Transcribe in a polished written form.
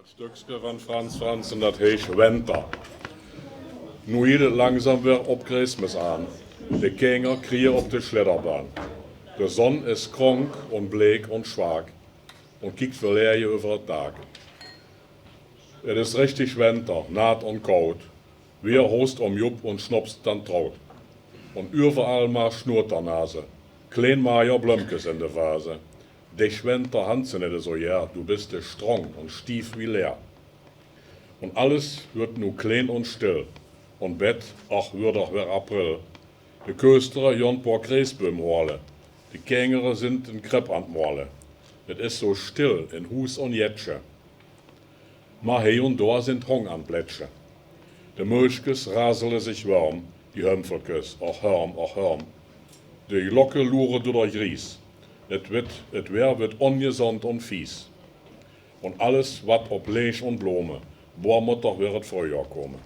Das Stückske van Frans Franzen, dat heet Winter. Nu hielt het langzaam weer op Christmas aan. De Kinder kriegen op de Schledderbahn. De zon is kronk und bleek und schwach und kijkt verleer over het Tag. Het is richtig Winter, naht und kalt. Wir host Jupp und schnopst dann traut. Und überall mal schnurrt der Nase. Klein Maja Blümkes in der Vase. Dich Winter Hansen nicht so ja, du bist de strong und stief wie leer. Und alles wird nu klein und still. Und Bett, ach, wird doch weer April. De Kösterer jon paar Kreesböhm holen. Die Kängere sind in Krepp an Morle. Het is so still in Hus und Jetsche. Maar hier und da sind Hong an Plätsche. De Mulchkes rasele sich warm, die Hömpfelkes, ach hörm. De Glocke lure durch Ries. Het Wehr wird ongesund und fies. Und alles wat op Leech und Blome, boah moet doch weer het Frühjahr komen.